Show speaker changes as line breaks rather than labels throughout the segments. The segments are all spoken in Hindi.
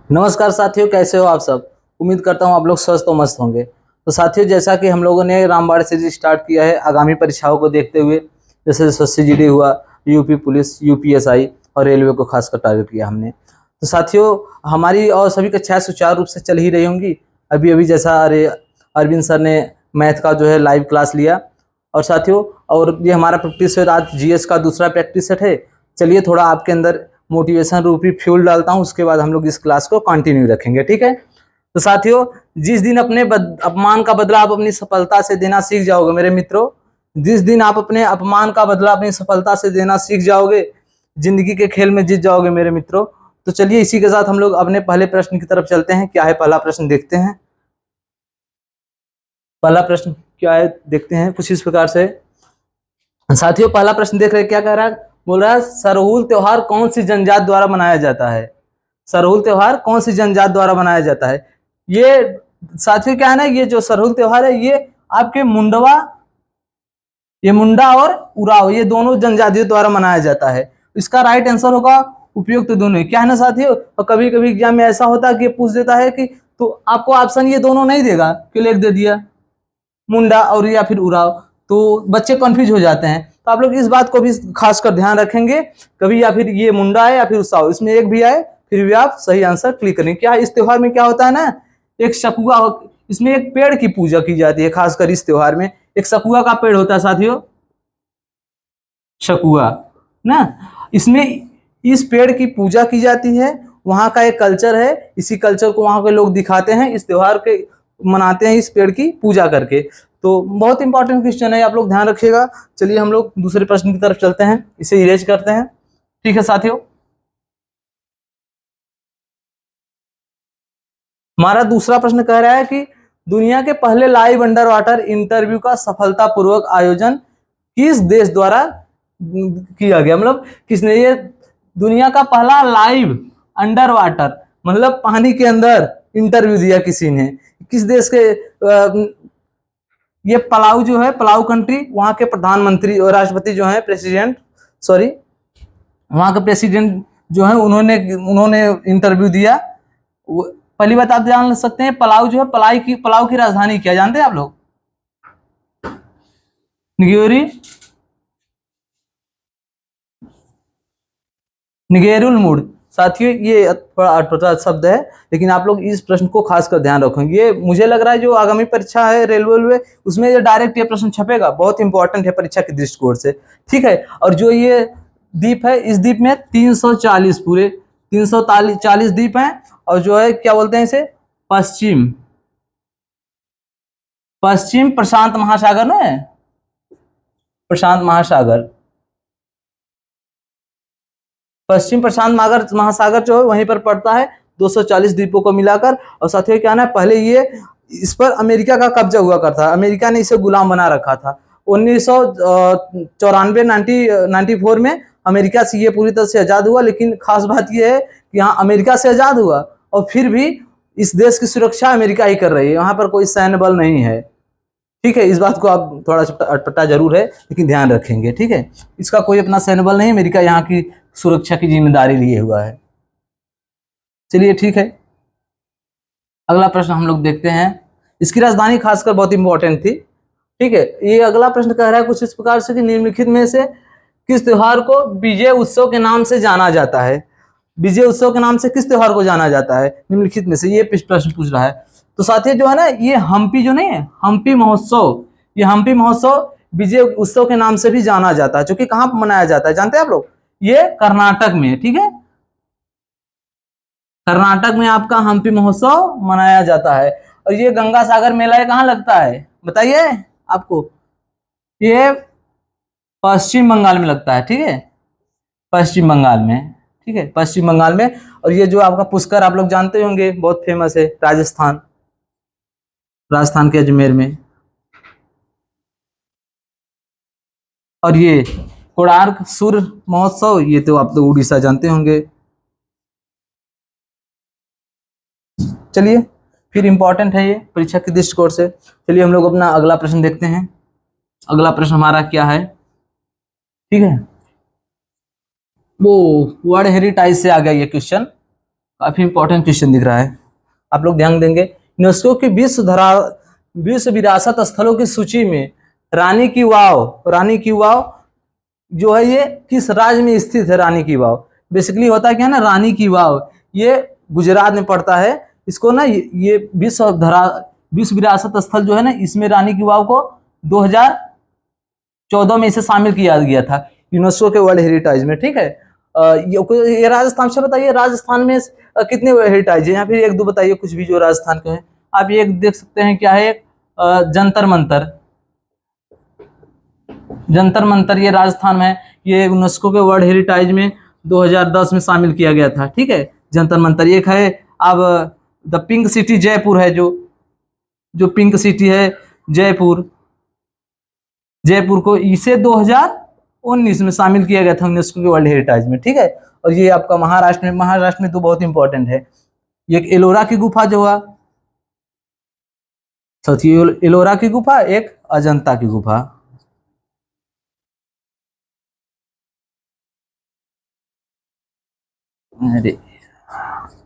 नमस्कार साथियों, कैसे हो आप सब। उम्मीद करता हूँ आप लोग स्वस्थ और मस्त होंगे। तो साथियों, जैसा कि हम लोगों ने रामबाण सीरीज स्टार्ट किया है आगामी परीक्षाओं को देखते हुए, जैसे एसएससी जीडी हुआ, यूपी पुलिस, यूपीएसआई और रेलवे को खासकर टारगेट किया हमने। तो साथियों, हमारी और सभी कक्षाएं सुचारू रूप से चल ही रही होंगी। अभी अभी जैसा अरविंद सर ने मैथ का जो है लाइव क्लास लिया। और साथियों, और ये हमारा प्रैक्टिस सेट आज जीएस का दूसरा प्रैक्टिस सेट है। चलिए थोड़ा आपके अंदर मोटिवेशन रूपी फ्यूल डालता हूँ, उसके बाद हम लोग इस क्लास को कंटिन्यू रखेंगे, ठीक है। तो साथियों, जिस दिन अपने अपमान का बदला आप अपनी सफलता से देना सीख जाओगे मेरे मित्रों, जिस दिन आप अपने अपमान का बदला अपनी सफलता से देना सीख जाओगे, जिंदगी के खेल में जीत जाओगे मेरे मित्रों। तो चलिए इसी के साथ हम लोग अपने पहले प्रश्न की तरफ चलते हैं। क्या है पहला प्रश्न, देखते हैं। पहला प्रश्न क्या है, देखते हैं। कुछ इस प्रकार से साथियों, पहला प्रश्न देख रहे हैं, क्या कह रहा है। बोल रहा है, सरहुल त्योहार कौन सी जनजाति द्वारा मनाया जाता है। सरहुल त्योहार कौन सी जनजाति द्वारा मनाया जाता है। ये साथियों क्या है ना, ये जो सरहुल त्योहार है ये आपके मुंडवा, ये मुंडा और उराव, ये दोनों जनजातियों द्वारा मनाया जाता है। इसका राइट आंसर होगा उपयुक्त दोनों। क्या है ना साथियों, और कभी कभी एग्जाम में ऐसा होता है कि पूछ देता है कि तो आपको ऑप्शन ये दोनों नहीं देगा, क्यों लिख दे दिया मुंडा और या फिर उराव, तो बच्चे कंफ्यूज हो जाते हैं। तो आप लोग इस बात को भी खासकर ध्यान रखेंगे, कभी या फिर ये मुंडा है या फिर उसाव, इसमें एक भी आए फिर भी आप सही आंसर क्लिक करें। क्या इस त्योहार में क्या होता है ना, एक सकुआ, इसमें एक पेड़ की पूजा की जाती है। खासकर इस त्योहार में एक सकुआ का पेड़ होता है साथियों, शकुआ ना, इसमें इस पेड़ की पूजा की जाती है। वहाँ का एक कल्चर है, इसी कल्चर को वहाँ के लोग दिखाते हैं, इस त्योहार के मनाते हैं इस पेड़ की पूजा करके। तो बहुत इंपॉर्टेंट क्वेश्चन है, आप लोग ध्यान रखिएगा। चलिए हम लोग दूसरे प्रश्न की तरफ चलते हैं, इसे इरेज करते हैं, ठीक है साथियों। हमारा दूसरा प्रश्न कह रहा है कि दुनिया के पहले लाइव अंडर वाटर इंटरव्यू का सफलतापूर्वक आयोजन किस देश द्वारा किया गया। मतलब किसने ये दुनिया का पहला लाइव अंडर वाटर, मतलब पानी के अंदर इंटरव्यू दिया किसी ने, किस देश के ये पलाऊ जो है, पलाऊ कंट्री, वहां के प्रधानमंत्री और राष्ट्रपति जो है, प्रेसिडेंट, सॉरी, वहां के प्रेसिडेंट जो है, उन्होंने उन्होंने इंटरव्यू दिया। पहली बात आप जान सकते हैं, पलाऊ जो है, पलाऊ की राजधानी क्या जानते हैं आप लोग। निगेरी, निगेरुल मूड। साथियों ये थोड़ा अटपटा शब्द है, लेकिन आप लोग इस प्रश्न को खासकर ध्यान रखेंगे। ये मुझे लग रहा है जो आगामी परीक्षा है रेलवे, उसमें ये डायरेक्ट ये प्रश्न छपेगा, बहुत इंपॉर्टेंट है परीक्षा के दृष्टिकोण से, ठीक है। और जो ये द्वीप है, इस द्वीप में 340 पूरे 340 द्वीप हैं। और जो है क्या बोलते हैं इसे, पश्चिम पश्चिम प्रशांत महासागर में है, प्रशांत महासागर, पश्चिम प्रशांत महासागर जो है वहीं पर पड़ता है, 240 द्वीपों को मिलाकर। और साथियों क्या ना, पहले ये इस पर अमेरिका का कब्जा हुआ करता, अमेरिका ने इसे गुलाम बना रखा था। 1994 94 में अमेरिका से ये पूरी तरह से आजाद हुआ। लेकिन खास बात यह है कि यहाँ अमेरिका से आजाद हुआ और फिर भी इस देश की सुरक्षा अमेरिका ही कर रही है, वहां पर कोई सैन्य बल नहीं है, ठीक है। इस बात को आप थोड़ा सा अटपटा जरूर है, लेकिन ध्यान रखेंगे, ठीक है। इसका कोई अपना सैन्य बल नहीं, अमेरिका यहाँ की सुरक्षा की जिम्मेदारी लिए हुआ है। चलिए ठीक है, अगला प्रश्न हम लोग देखते हैं। इसकी राजधानी खासकर बहुत इंपॉर्टेंट थी, ठीक है। ये अगला प्रश्न कह रहा है कुछ इस प्रकार से कि निम्नलिखित में से किस त्योहार को विजय उत्सव के नाम से जाना जाता है। विजय उत्सव के नाम से किस त्योहार को जाना जाता है निम्नलिखित में से, ये प्रश्न पूछ रहा है। तो साथियों जो है ना, ये हम्पी जो नहीं है, हम्पी महोत्सव, ये हम्पी महोत्सव विजय उत्सव के नाम से भी जाना जाता है, जो कि कहाँ पर मनाया जाता है जानते हैं आप लोग, ये कर्नाटक में, ठीक है। कर्नाटक में आपका हम्पी महोत्सव मनाया जाता है। और ये गंगा सागर मेला कहाँ लगता है बताइए आपको, ये पश्चिम बंगाल में लगता है, ठीक है, पश्चिम बंगाल में, ठीक है, पश्चिम बंगाल में। और ये जो आपका पुष्कर आप लोग जानते होंगे, बहुत फेमस है, राजस्थान, राजस्थान के अजमेर में। और ये कोणार्क सूर्य महोत्सव, ये तो आप लोग उड़ीसा जानते होंगे। चलिए फिर इंपॉर्टेंट है ये परीक्षा के दृष्टिकोण से। चलिए हम लोग अपना अगला प्रश्न देखते हैं। अगला प्रश्न हमारा क्या है, ठीक है, वो वर्ल्ड हेरिटेज से आ गया ये क्वेश्चन। काफी इंपॉर्टेंट क्वेश्चन दिख रहा है, आप लोग ध्यान देंगे। यूनेस्को की विश्व विरासत स्थलों की सूची में रानी की वाव जो है ये किस राज्य में स्थित है? रानी की वाव बेसिकली होता है क्या ना, रानी की वाव ये गुजरात में पड़ता है। इसको ना ये विश्व विरासत स्थल जो है ना, इसमें रानी की वाव को 2014 में इसे शामिल किया गया था यूनेस्को के वर्ल्ड हेरिटेज में, ठीक है। ये राजस्थान से बताइए, राजस्थान में कितने हेरिटेज है? या फिर एक दो बताइए कुछ भी जो राजस्थान के हैं। आप ये देख सकते हैं क्या है, जंतर मंतर, जंतर मंतर ये राजस्थान में है। ये यूनेस्को के वर्ल्ड हेरिटेज में 2010 में शामिल किया गया था, ठीक है। जंतर मंतर एक है। अब द पिंक सिटी जयपुर है, जो पिंक सिटी है जयपुर, जयपुर को इसे 2019 में शामिल किया गया था यूनेस्को के वर्ल्ड हेरिटेज में, ठीक है। और ये आपका महाराष्ट्र में तो बहुत इंपॉर्टेंट है। ये एक एलोरा की गुफा जो हुआ, एलोरा की गुफा, एक अजंता की गुफा। अरे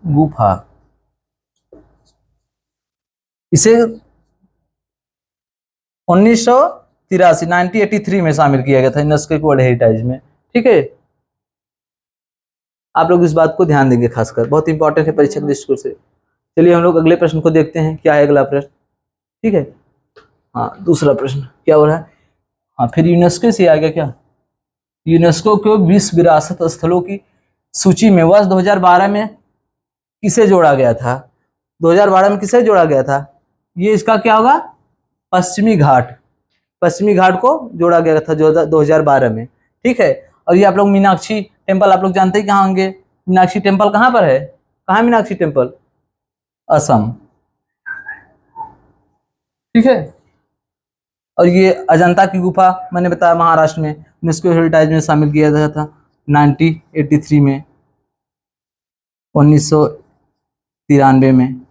गुफा, इसे 1983 में शामिल किया गया था यूनेस्को के वर्ल्ड हेरिटेज में, ठीक है। आप लोग इस बात को ध्यान देंगे, खासकर बहुत इंपॉर्टेंट है परीक्षा के दृष्टिकोण से। चलिए हम लोग अगले प्रश्न को देखते हैं, क्या है अगला प्रश्न, ठीक है। हाँ, दूसरा प्रश्न क्या हो रहा है? हाँ, फिर यूनेस्को से आ गया क्या? यूनेस्को को विश्व विरासत स्थलों की सूची में वर्ष 2012 में किसे जोड़ा गया था? 2012 में किसे जोड़ा गया था? ये इसका क्या होगा? पश्चिमी घाट, पश्चिमी घाट को जोड़ा गया था 2012 में, ठीक है। और ये आप लोग मीनाक्षी टेम्पल आप लोग जानते हैं कहाँ होंगे? मीनाक्षी टेम्पल कहाँ पर है? कहाँ मीनाक्षी टेम्पल? असम, ठीक है। और ये अजंता की गुफा मैंने बताया महाराष्ट्र में यूनेस्को हेरिटेज में शामिल किया गया था 1983 में, 1993 में।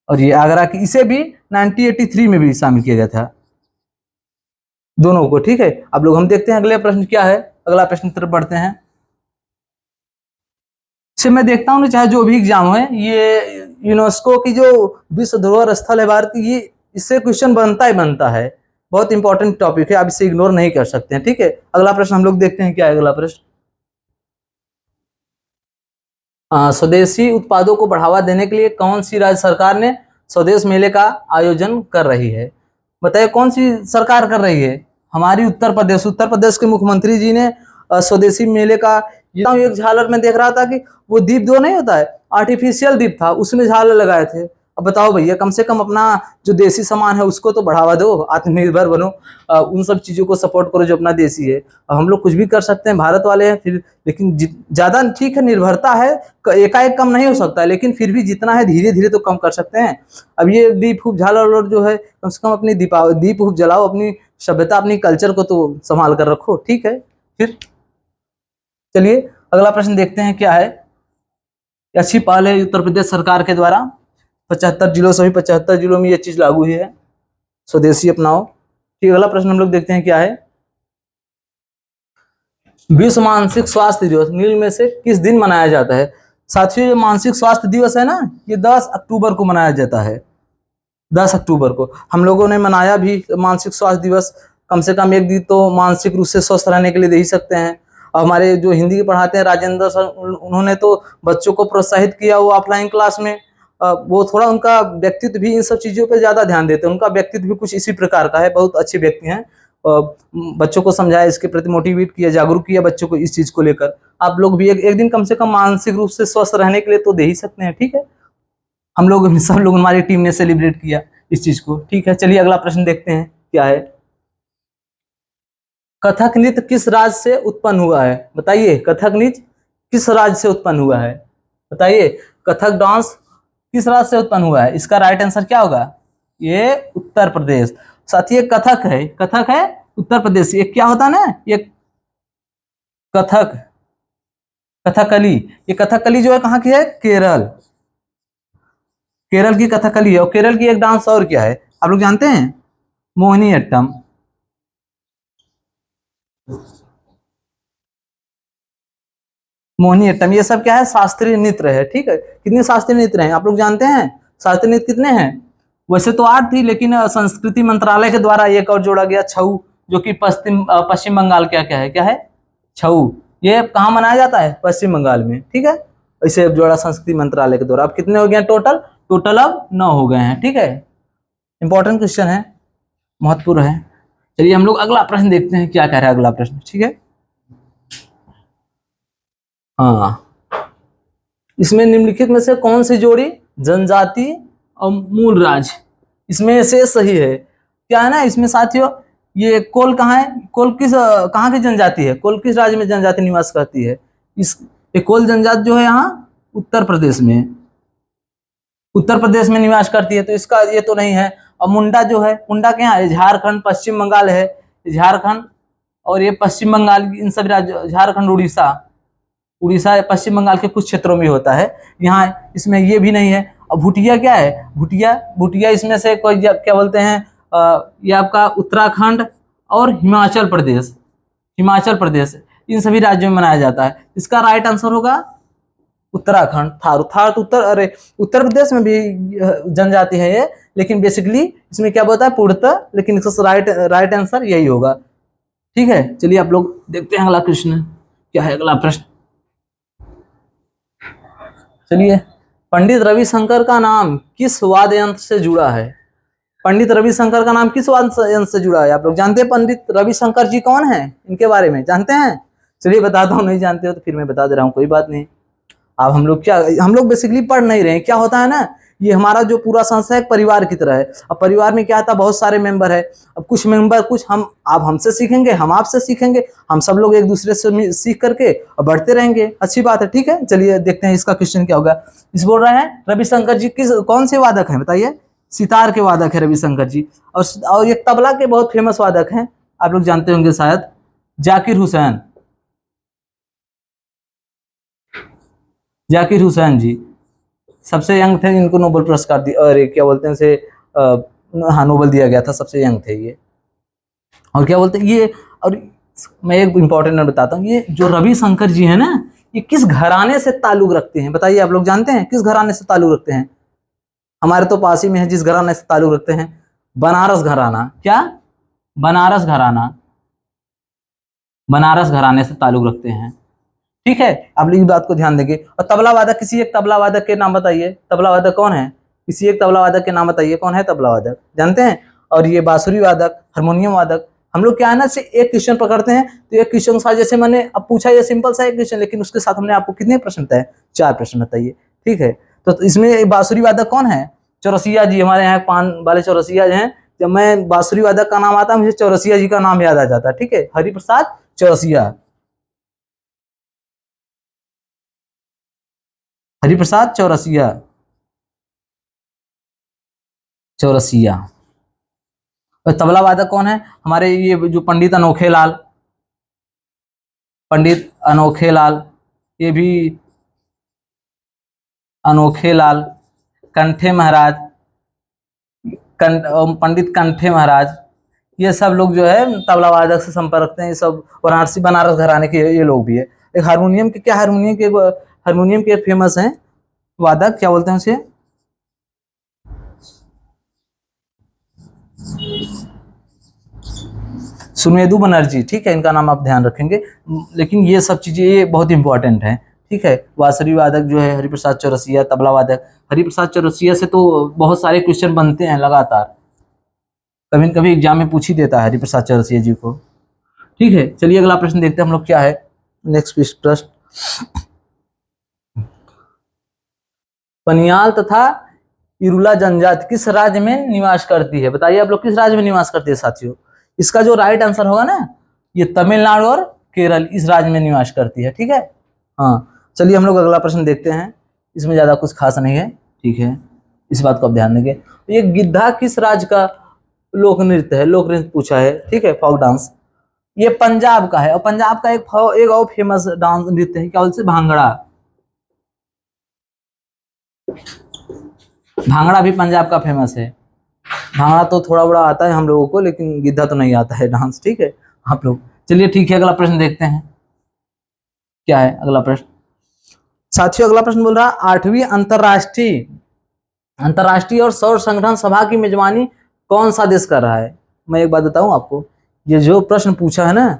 और ये आगरा की, इसे भी 1983 में भी शामिल किया गया था, दोनों को, ठीक है। आप लोग हम देखते हैं अगले प्रश्न क्या है। अगला प्रश्न की तरफ बढ़ते हैं। से मैं देखता हूँ चाहे जो भी एग्जाम है, ये यूनेस्को की जो विश्व धरोहर स्थल है भारत की, ये इससे क्वेश्चन बनता ही बनता है। बहुत इंपॉर्टेंट टॉपिक है, आप इसे इग्नोर नहीं कर सकते हैं, ठीक है। अगला प्रश्न हम लोग देखते हैं क्या है अगला प्रश्न। स्वदेशी उत्पादों को बढ़ावा देने के लिए कौन सी राज्य सरकार ने स्वदेश मेले का आयोजन कर रही है? बताइए कौन सी सरकार कर रही है? हमारी उत्तर प्रदेश के मुख्यमंत्री जी ने स्वदेशी मेले का, एक झालर में देख रहा था कि वो दीप जो नहीं होता है, आर्टिफिशियल दीप था, उसमें झालर लगाए थे। अब बताओ भैया, कम से कम अपना जो देसी सामान है उसको तो बढ़ावा दो, आत्मनिर्भर बनो, उन सब चीजों को सपोर्ट करो जो अपना देसी है। हम लोग कुछ भी कर सकते हैं, भारत वाले हैं फिर, लेकिन ज्यादा ठीक है, निर्भरता है, एकाएक कम नहीं हो सकता है, लेकिन फिर भी जितना है धीरे धीरे तो कम कर सकते हैं। अब ये दीप खूब झालर जो है, कम से कम अपनी दीप खूब जलाओ, अपनी सभ्यता अपनी कल्चर को तो संभाल कर रखो, ठीक है। फिर चलिए अगला प्रश्न देखते हैं क्या है। अच्छी पहल है उत्तर प्रदेश सरकार के द्वारा, 75 जिलों सभी 75 जिलों में ये चीज लागू हुई है, स्वदेशी अपनाओ, ठीक। अगला प्रश्न हम लोग देखते हैं क्या है। विश्व मानसिक स्वास्थ्य दिवस निम्न में से किस दिन मनाया जाता है? साथियों, ये मानसिक स्वास्थ्य दिवस है ना, ये 10 अक्टूबर को मनाया जाता है। 10 अक्टूबर को हम लोगों ने मनाया भी मानसिक स्वास्थ्य दिवस। कम से कम एक दिन तो मानसिक रूप से स्वस्थ रहने के लिए दे ही सकते हैं। हमारे जो हिंदी के पढ़ाते हैं राजेंद्र सर, उन्होंने तो बच्चों को प्रोत्साहित किया, वो ऑफलाइन क्लास में वो थोड़ा उनका व्यक्तित्व भी इन सब चीज़ों पे ज़्यादा ध्यान देते हैं। उनका व्यक्तित्व भी कुछ इसी प्रकार का है, बहुत अच्छे व्यक्ति हैं। बच्चों को समझाया, इसके प्रति मोटिवेट किया, जागरूक किया बच्चों को इस चीज़ को लेकर। आप लोग भी एक दिन कम से कम मानसिक रूप से स्वस्थ रहने के लिए तो दे ही सकते हैं, ठीक है। हम लोग सब लोग, हमारी टीम ने सेलिब्रेट किया इस चीज को, ठीक है। चलिए अगला प्रश्न देखते हैं क्या है। कथक नृत्य किस राज्य से उत्पन्न हुआ है? बताइए कथक नृत्य किस राज्य से उत्पन्न हुआ है? बताइए कथक डांस किस राज्य से उत्पन्न हुआ है? इसका राइट आंसर क्या होगा? ये उत्तर प्रदेश। साथ ही ये कथक है उत्तर प्रदेश। ये क्या होता है ना, ये कथक, कथकली, ये कथकली जो है कहाँ की है? केरल, केरल की कथकली है। और केरल की एक डांस और क्या है आप लोग जानते हैं? मोहिनीअट्टम। मोहिनीअट्टम, ये सब क्या है, शास्त्रीय नृत्य है। ठीक है, कितने शास्त्रीय नृत्य हैं आप लोग जानते हैं? शास्त्रीय नृत्य कितने हैं? वैसे तो 8 थी, लेकिन संस्कृति मंत्रालय के द्वारा एक और जोड़ा गया, छऊ, जो कि पश्चिम बंगाल क्या है, क्या है, छऊ। ये कहाँ मनाया जाता है? पश्चिम बंगाल में। ठीक है, इसे जोड़ा संस्कृति मंत्रालय के द्वारा। अब कितने हो गए टोटल? टोटल अब 9 हो गए हैं। ठीक है, इंपॉर्टेंट क्वेश्चन है, महत्वपूर्ण है। चलिए हम लोग अगला प्रश्न देखते हैं, क्या कह रहा है अगला प्रश्न। ठीक है, हाँ, इसमें निम्नलिखित में से कौन सी जोड़ी जनजाति और मूल राज्य, इसमें से सही है? क्या है ना इसमें साथियों, ये कोल कहाँ है? कोल किस कहाँ की जनजाति है? कोल किस राज्य में जनजाति निवास करती है? इस ये कोल जनजाति जो है यहाँ उत्तर प्रदेश में, उत्तर प्रदेश में निवास करती है, तो इसका ये तो नहीं है। और मुंडा जो है, मुंडा क्या है? झारखंड, पश्चिम बंगाल है, झारखंड और ये पश्चिम बंगाल, इन सभी राज्यों, झारखंड, उड़ीसा, उड़ीसा पश्चिम बंगाल के कुछ क्षेत्रों में होता है। यहाँ इसमें ये भी नहीं है। और भूटिया क्या है? भूटिया, भूटिया इसमें से कोई क्या बोलते हैं, ये आपका उत्तराखंड और हिमाचल प्रदेश, हिमाचल प्रदेश, इन सभी राज्यों में मनाया जाता है। इसका राइट आंसर होगा उत्तराखंड, थारू। थार उत्तर, अरे उत्तर प्रदेश में भी जनजाति है ये, लेकिन बेसिकली इसमें क्या बोलता है, पूर्णतः, लेकिन इसका राइट आंसर यही होगा। ठीक है, चलिए आप लोग देखते हैं अगला क्वेश्चन क्या है, अगला प्रश्न। चलिए, पंडित रविशंकर का नाम किस वाद्य यंत्र से जुड़ा है? पंडित रविशंकर का नाम किस वाद्य यंत्र से जुड़ा है? आप लोग जानते हैं पंडित रविशंकर जी कौन है? इनके बारे में जानते हैं? चलिए बताता हूँ, नहीं जानते हो तो फिर मैं बता दे रहा हूँ, कोई बात नहीं। अब हम लोग बेसिकली पढ़ नहीं रहे हैं। क्या होता है ना, ये हमारा जो पूरा संस्था है एक परिवार की तरह है। अब परिवार में क्या आता है, बहुत सारे मेंबर है। अब कुछ मेंबर, कुछ हम, आप हमसे सीखेंगे, हम आपसे सीखेंगे, हम सब लोग एक दूसरे से सीख करके और बढ़ते रहेंगे। अच्छी बात है। ठीक है, चलिए देखते हैं इसका क्वेश्चन क्या होगा। इस बोल रहे हैं रविशंकर जी कौन से वादक हैं बताइए? सितार के वादक है रविशंकर जी। और ये तबला के बहुत फेमस वादक हैं, आप लोग जानते होंगे शायद, जाकिर हुसैन, जाकिर हुसैन जी सबसे यंग थे, इनको नोबेल पुरस्कार दिया, अरे क्या बोलते हैं इसे, हाँ नोबेल दिया गया था, सबसे यंग थे ये। और क्या बोलते हैं ये, और मैं एक इंपॉर्टेंट नोट बताता हूँ, ये जो रविशंकर जी है ना, ये किस घराने से ताल्लुक रखते हैं बताइए? आप लोग जानते हैं किस घराने से ताल्लुक रखते हैं? हमारे तो पास ही में है जिस घराने से ताल्लुक रखते हैं, बनारस घराना। क्या? बनारस घराना, बनारस घराने से ताल्लुक रखते हैं। ठीक है, आप लोग इस बात को ध्यान देंगे। और तबला वादक, किसी एक तबला वादक के नाम बताइए, तबला वादक कौन है? किसी एक तबला वादक के नाम बताइए, कौन है तबला वादक, जानते हैं? और ये बांसुरी वादक, हारमोनियम वादक, हम लोग क्या है ना से एक क्वेश्चन पकड़ते हैं, तो एक क्वेश्चन के साथ, जैसे मैंने अब पूछा ये सिंपल सा एक क्वेश्चन, लेकिन उसके साथ हमने आपको कितने प्रश्न बताए? 4 प्रश्न बताइए। ठीक है, तो इसमें बांसुरी वादक कौन है? चौरसिया जी, हमारे यहाँ पान वाले चौरसिया हैं। जब मैं बांसुरी वादक का नाम आता है, मुझे चौरसिया जी का नाम याद आ जाता है। ठीक है, हरिप्रसाद चौरसिया, हरिप्रसाद चौरसिया, चौरसिया। और तबला वादक कौन है? हमारे ये जो पंडित अनोखे लाल, पंडित अनोखे लाल, ये भी अनोखे लाल, कंठे महाराज, पंडित कंठे महाराज, ये सब लोग जो है तबला वादक से संपर्क रखते हैं। ये सब वाराणसी बनारस घराने के ये लोग भी है। एक हारमोनियम के, क्या हारमोनियम के फेमस हैं वादक, क्या बोलते हैं उसे? सुमेधु बनर्जी। ठीक है, इनका नाम आप ध्यान रखेंगे, लेकिन ये सब चीजें ये बहुत इंपॉर्टेंट हैं। ठीक है, बांसुरी वादक जो है हरिप्रसाद चौरसिया, तबला वादक हरिप्रसाद चौरसिया से तो बहुत सारे क्वेश्चन बनते हैं लगातार, कभी न कभी एग्जाम में पूछ ही देता है हरिप्रसाद चौरसिया जी को। ठीक है, चलिए अगला प्रश्न देखते हैं हम लोग क्या है। नेक्स्ट प्रश्न, पनियाल तथा इरुला जनजाति किस राज्य में निवास करती है? बताइए आप लोग किस राज्य में निवास करती है साथियों? इसका जो राइट आंसर होगा ना, ये तमिलनाडु और केरल, इस राज्य में निवास करती है। ठीक है, हाँ, चलिए हम लोग अगला प्रश्न देखते हैं, इसमें ज्यादा कुछ खास नहीं है। ठीक है, इस बात को आप ध्यान देंगे। ये गिद्धा किस राज्य का लोक नृत्य है? लोक नृत्य पूछा है। ठीक है, फोक डांस, ये पंजाब का है। और पंजाब का एक और फेमस डांस नृत्य है, क्या बोलते हैं? भांगड़ा। भांगड़ा भी पंजाब का फेमस है। भांगड़ा तो थोड़ा बड़ा आता है हम लोगों को, लेकिन गिद्धा तो नहीं आता है डांस। ठीक है आप लोग, चलिए ठीक है, अगला प्रश्न देखते हैं क्या है अगला प्रश्न। साथियों अगला प्रश्न बोल रहा है, 8वीं अंतर्राष्ट्रीय और सौर संगठन सभा की मेजबानी कौन सा देश कर रहा है? मैं एक बात बताऊं आपको, ये जो प्रश्न पूछा है ना,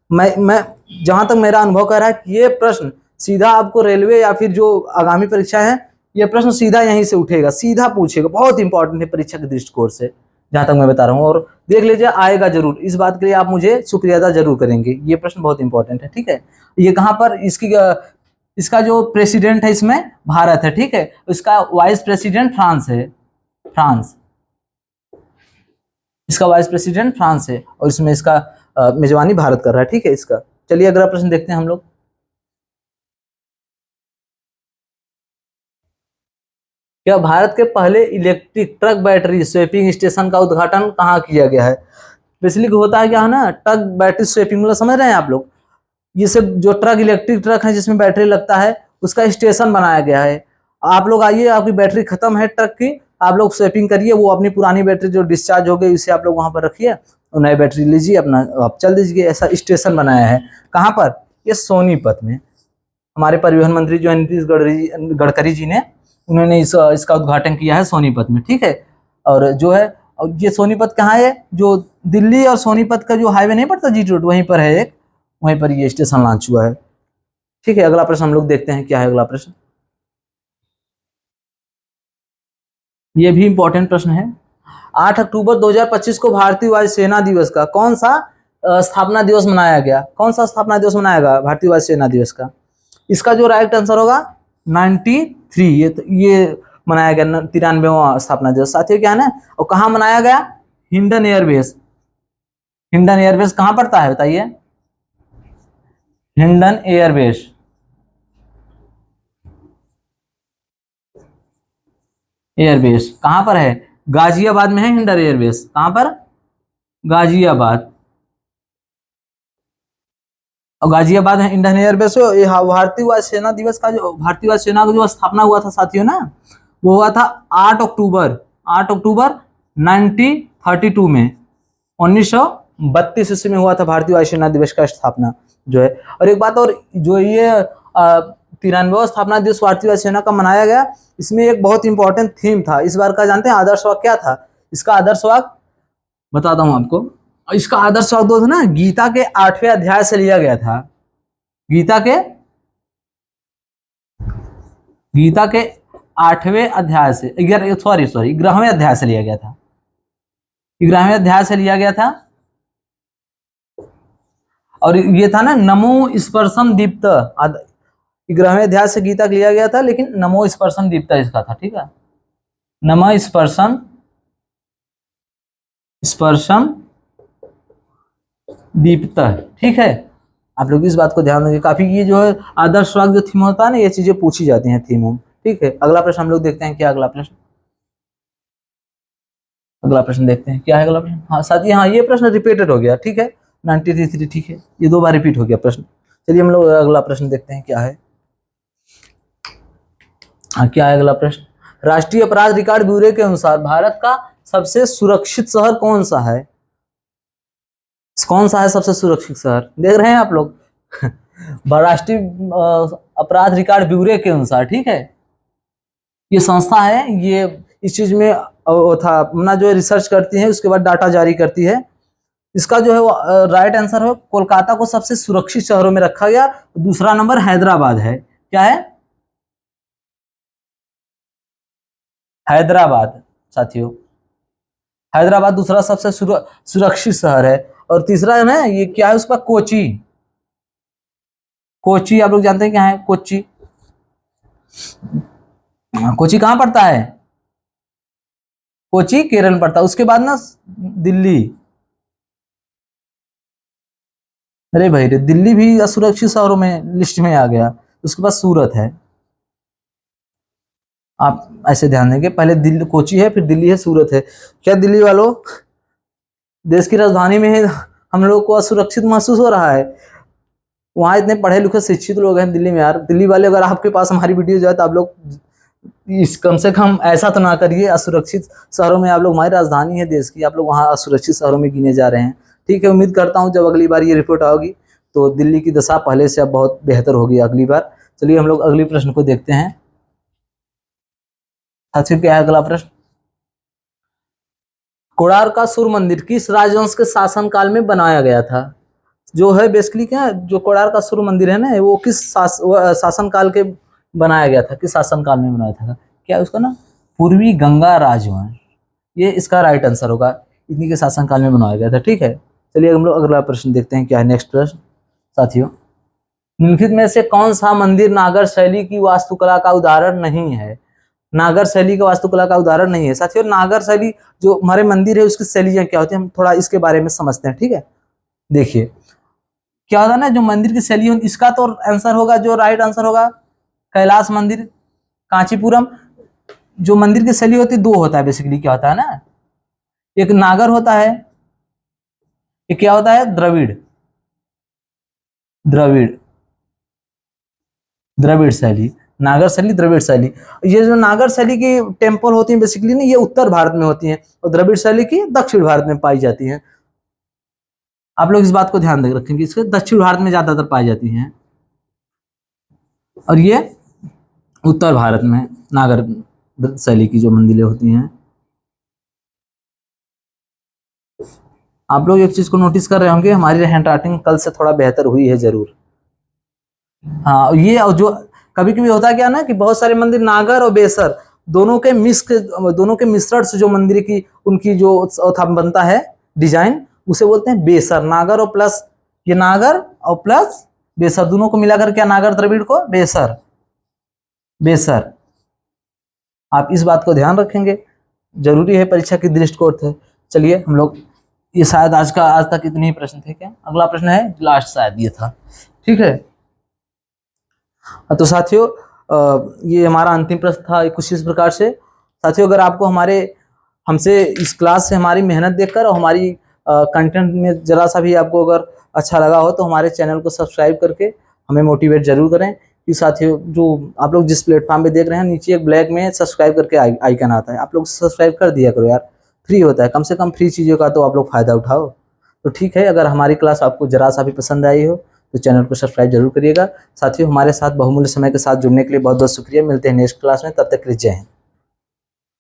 मैं जहां तक मेरा अनुभव कर रहा है कि ये प्रश्न सीधा आपको रेलवे या फिर जो आगामी परीक्षा है, ये प्रश्न सीधा यहीं से उठेगा, सीधा पूछेगा, बहुत इंपॉर्टेंट है परीक्षा के दृष्टिकोण से, जहां तक मैं बता रहा हूँ। और देख लीजिए आएगा जरूर, इस बात के लिए आप मुझे शुक्रिया अदा जरूर करेंगे, ये प्रश्न बहुत इंपॉर्टेंट है। ठीक है, ये कहाँ पर इसका जो प्रेसिडेंट है इसमें भारत है। ठीक है, इसका वाइस प्रेसिडेंट फ्रांस है, फ्रांस, इसका वाइस प्रेसिडेंट फ्रांस है, और इसमें इसका मेजबानी भारत कर रहा है। ठीक है, इसका चलिए अगला प्रश्न देखते हैं हम लोग। क्या भारत के पहले electric truck battery swapping station का उद्घाटन कहाँ किया गया है? बेसिकली होता है क्या है ना, ट्रक बैटरी स्वैपिंग मतलब समझ रहे हैं आप लोग, ये सब जो ट्रक इलेक्ट्रिक ट्रक है जिसमें बैटरी लगता है, उसका स्टेशन बनाया गया है। आप लोग आइए, आपकी बैटरी खत्म है ट्रक की, आप लोग स्वैपिंग करिए, वो अपनी पुरानी बैटरी जो डिस्चार्ज हो गई उसे आप लोग वहां पर रखिए और नई बैटरी लीजिए, अपना आप चल दीजिए। ऐसा स्टेशन बनाया है कहाँ पर? ये सोनीपत में। हमारे परिवहन मंत्री जो नीतीश गडकरी जी ने, उन्होंने इसका उद्घाटन किया है सोनीपत में। ठीक है, और जो है, और ये सोनीपत कहाँ है, जो दिल्ली और सोनीपत का जो हाईवे नहीं पड़ता जी रोड, वहीं पर है एक, वहीं पर ये स्टेशन लॉन्च हुआ है। ठीक है, अगला प्रश्न हम लोग देखते हैं क्या है अगला प्रश्न। ये भी इंपॉर्टेंट प्रश्न है। 8 अक्टूबर 2025 को भारतीय वायुसेना दिवस का कौन सा स्थापना दिवस मनाया गया? कौन सा स्थापना दिवस मनाया गया भारतीय वायुसेना दिवस का? इसका जो राइट आंसर होगा 93, ये मनाया गया 93वां स्थापना दिवस। साथियों क्या है ना, और कहाँ मनाया गया? हिंडन एयरबेस। हिंडन एयरबेस कहाँ पड़ता है बताइए? हिंडन एयरबेस, एयरबेस कहाँ पर है? गाजियाबाद में है हिंडन एयरबेस। कहाँ पर? गाजियाबाद, और गाजियाबाद है इंडियन एयरबेस। ये भारतीय वायुसेना दिवस का जो भारतीय वायुसेना का जो स्थापना हुआ था साथियों ना, वो हुआ था 8 अक्टूबर 1932 में, 1932 ईस्वी में हुआ था भारतीय वायुसेना दिवस का स्थापना जो है। और एक बात और, जो ये 93वां स्थापना दिवस भारतीय वायुसेना का मनाया गया, इसमें एक बहुत इंपॉर्टेंट थीम था इस बार का, जानते हैं आदर्श वाक्य क्या था? इसका आदर्श वाक्य बताता हूं आपको। इसका आदर्श वाक्य जो था ना, गीता के 8वें अध्याय से लिया गया था। गीता के 8वें अध्याय से, 11वें अध्याय से लिया गया था। 11वें अध्याय से लिया गया था, और ये था ना नमो स्पर्शम दीप्त। 11वें अध्याय से गीता लिया गया था, लेकिन नमो स्पर्शम दीप्त इसका था। ठीक है, नमः स्पर्शम दीप्त। ठीक है, आप लोग इस बात को ध्यान देंगे, काफी ये जो है आदर्श वाक्य जो थीम होता है ना, ये चीजें पूछी जाती हैं थीमों। ठीक है, अगला प्रश्न हम लोग देखते हैं क्या अगला प्रश्न। अगला प्रश्न देखते हैं क्या है अगला प्रश्न। हाँ साथी, हाँ ये प्रश्न रिपीटेड हो गया। ठीक है, 93, ठीक है, ये 2 बार रिपीट हो गया प्रश्न। चलिए हम लोग अगला प्रश्न देखते हैं क्या है। हाँ, क्या है अगला प्रश्न? राष्ट्रीय अपराध रिकॉर्ड ब्यूरो के अनुसार भारत का सबसे सुरक्षित शहर कौन सा है? कौन सा है सबसे सुरक्षित शहर, देख रहे हैं आप लोग? राष्ट्रीय अपराध रिकॉर्ड ब्यूरो के अनुसार, ठीक है, ये संस्था है, ये इस चीज में था अपना जो रिसर्च करती है, उसके बाद डाटा जारी करती है। इसका जो है राइट आंसर है, कोलकाता को सबसे सुरक्षित शहरों में रखा गया। दूसरा नंबर हैदराबाद है। क्या है? हैदराबाद साथियों, हैदराबाद दूसरा सबसे सुरक्षित शहर है। और तीसरा है ना, ये क्या है उसका? कोची। कोची आप लोग जानते हैं क्या है? कोची, कोची कहां पड़ता है? कोची केरल में पड़ता है। उसके बाद ना दिल्ली, अरे भाई रे, दिल्ली भी असुरक्षित शहरों में लिस्ट में आ गया। उसके बाद सूरत है। आप ऐसे ध्यान देंगे, पहले दिल्ली कोची है, फिर दिल्ली है, सूरत है। क्या दिल्ली वालों, देश की राजधानी में है, हम लोग को असुरक्षित महसूस हो रहा है? वहां इतने पढ़े लिखे शिक्षित लोग हैं दिल्ली में यार। दिल्ली वाले अगर आपके पास हमारी वीडियो जाए तो आप लोग इस कम से कम ऐसा तो ना करिए, असुरक्षित शहरों में आप लोग, हमारी राजधानी है देश की, आप लोग वहाँ असुरक्षित शहरों में गिने जा रहे हैं। ठीक है, उम्मीद करता हूँ जब अगली बार ये रिपोर्ट आओगी तो दिल्ली की दशा पहले से अब बहुत बेहतर होगी अगली बार। चलिए हम लोग अगले प्रश्न को देखते हैं। साथियों क्या है अगला प्रश्न? कोणार्कासुर मंदिर किस राजवंश के शासनकाल में बनाया गया था? जो है बेसिकली क्या, जो कोणार्कासुर मंदिर है ना, वो किस शासनकाल के बनाया गया था, किस शासनकाल में बनाया था? क्या उसका ना पूर्वी गंगा राजवंश, ये इसका राइट आंसर होगा। इन्हीं के शासनकाल में बनाया गया था। ठीक है, चलिए हम लोग अगला प्रश्न देखते हैं। क्या है नेक्स्ट प्रश्न? साथियों निम्नलिखित में से कौन सा मंदिर नागर शैली की वास्तुकला का उदाहरण नहीं है? नागर शैली का वास्तुकला का उदाहरण नहीं है। साथियों नागर शैली जो हमारे मंदिर है उसकी शैलियाँ क्या होती है, हम थोड़ा इसके बारे में समझते हैं। ठीक है, देखिए क्या होता है ना, जो मंदिर की शैली होती, इसका तो आंसर होगा, जो राइट आंसर होगा कैलाश मंदिर, कांचीपुरम। जो मंदिर की शैली होती है दो होता है बेसिकली, क्या होता है ना, एक नागर होता है, एक क्या होता है द्रविड़, द्रविड़ द्रविड़ शैली, नागर शैली, द्रविड़ शैली। ये जो नागर शैली की टेम्पल होती है बेसिकली ना, ये उत्तर भारत में होती हैं, और द्रविड़ शैली की दक्षिण भारत में पाई जाती हैं। आप लोग इस बात को ध्यान रखेंगे, इसके दक्षिण भारत में ज्यादातर पाई जाती हैं, और ये उत्तर भारत में नागर शैली की जो मंदिरें होती हैं। आप लोग एक चीज को नोटिस कर रहे होंगे, हमारी हैंड राइटिंग कल से थोड़ा बेहतर हुई है जरूर। हाँ, ये जो कभी कभी होता है क्या ना, कि बहुत सारे मंदिर नागर और बेसर दोनों के मिश्रण से जो मंदिर की उनकी जो बनता है डिजाइन, उसे बोलते हैं बेसर। नागर और प्लस, ये नागर और प्लस बेसर दोनों को मिलाकर क्या, नागर द्रविड़ को बेसर, बेसर। आप इस बात को ध्यान रखेंगे, जरूरी है परीक्षा की दृष्टिकोण से। चलिए हम लोग, ये शायद आज तक इतने ही प्रश्न थे। क्या अगला प्रश्न है? लास्ट शायद ये था। ठीक है, तो साथियों ये हमारा अंतिम प्रश्न था कुछ इस प्रकार से। साथियों अगर आपको हमसे इस क्लास से हमारी मेहनत देखकर और हमारी कंटेंट में जरा सा भी आपको अगर अच्छा लगा हो, तो हमारे चैनल को सब्सक्राइब करके हमें मोटिवेट जरूर करें। कि साथियों जो आप लोग जिस प्लेटफॉर्म पे देख रहे हैं, नीचे एक ब्लैक में सब्सक्राइब करके आइकन आता है, आप लोग सब्सक्राइब कर दिया करो यार, फ्री होता है, कम से कम फ्री चीज़ों का तो आप लोग फायदा उठाओ। तो ठीक है, अगर हमारी क्लास आपको जरा सा भी पसंद आई हो तो चैनल को सब्सक्राइब जरूर करिएगा। साथियों हमारे साथ बहुमूल्य समय के साथ जुड़ने के लिए बहुत बहुत शुक्रिया। मिलते हैं नेक्स्ट क्लास में, तब तक के लिए जय हिंद।